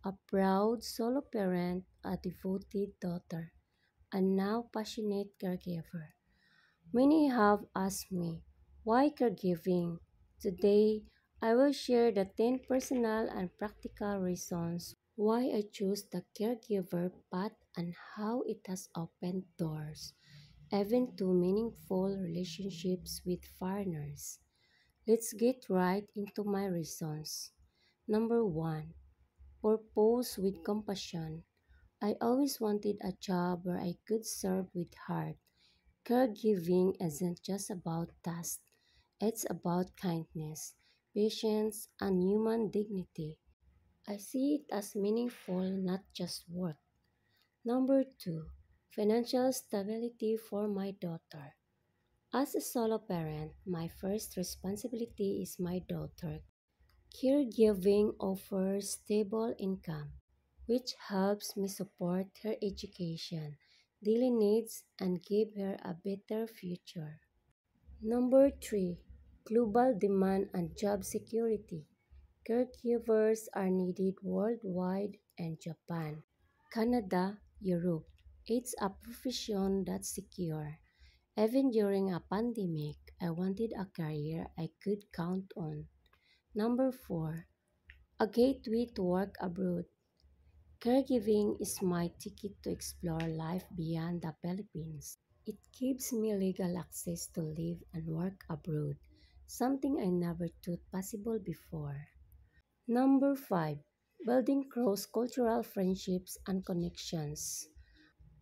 a proud solo parent, a devoted daughter, and now passionate caregiver. Many have asked me, why caregiving? Today, I will share the 10 personal and practical reasons why I choose the caregiver path and how it has opened doors, even to meaningful relationships with foreigners. Let's get right into my reasons. Number 1. Purpose with compassion. I always wanted a job where I could serve with heart. Caregiving isn't just about tasks, it's about kindness, patience, and human dignity. I see it as meaningful, not just work. Number 2. Financial stability for my daughter. As a solo parent, my first responsibility is my daughter. Caregiving offers stable income, which helps me support her education, daily needs, and give her a better future. Number 3. Global demand and job security. Caregivers are needed worldwide and Japan, Canada, Europe. It's a profession that's secure. Even during a pandemic, I wanted a career I could count on. Number 4. A gateway to work abroad. Caregiving is my ticket to explore life beyond the Philippines. It gives me legal access to live and work abroad, something I never thought possible before. Number 5. Building cross-cultural friendships and connections.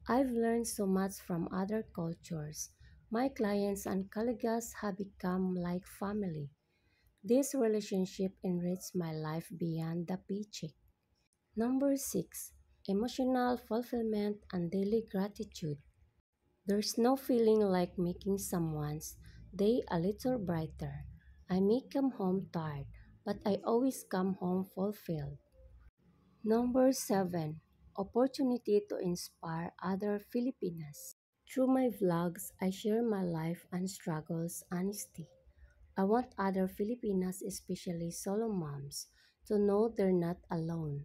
I've learned so much from other cultures. My clients and colleagues have become like family. This relationship enriched my life beyond the paycheck. Number 6. Emotional fulfillment and daily gratitude. There's no feeling like making someone's day a little brighter. I may come home tired, but I always come home fulfilled. Number 7. Opportunity to inspire other Filipinas. Through my vlogs, I share my life and struggles honestly. I want other Filipinas, especially solo moms, to know they're not alone.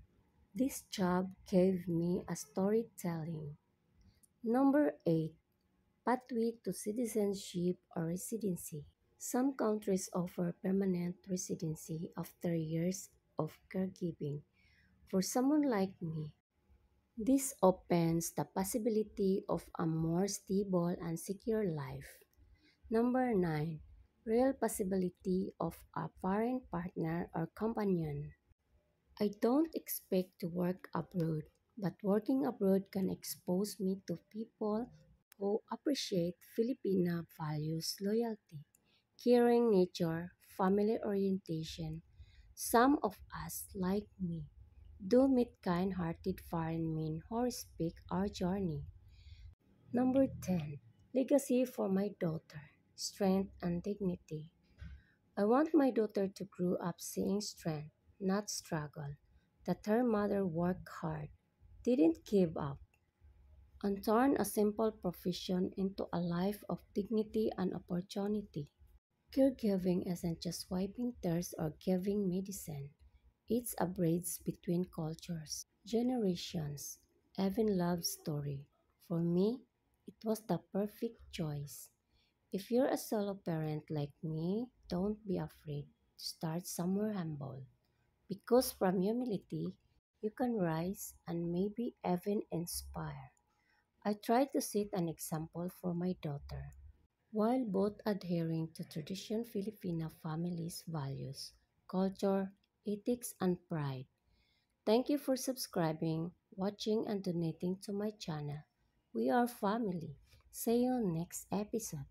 This job gave me a storytelling. Number 8. Pathway to citizenship or residency. Some countries offer permanent residency after years of caregiving. For someone like me, this opens the possibility of a more stable and secure life. Number 9. Real possibility of a foreign partner or companion. I don't expect to work abroad, but working abroad can expose me to people who appreciate Filipina values, loyalty, caring nature, family orientation. Some of us, like me, do meet kind-hearted foreign men who respect our journey. Number 10. Legacy for my daughter. Strength and dignity. I want my daughter to grow up seeing strength, not struggle. That her mother worked hard, didn't give up, and turned a simple profession into a life of dignity and opportunity. Caregiving isn't just wiping tears or giving medicine. It's a bridge between cultures, generations, even love story. For me, it was the perfect choice. If you're a solo parent like me, don't be afraid to start somewhere humble. Because from humility, you can rise and maybe even inspire. I try to set an example for my daughter, while both adhering to traditional Filipino families' values, culture, ethics, and pride. Thank you for subscribing, watching, and donating to my channel. We are family. See you next episode.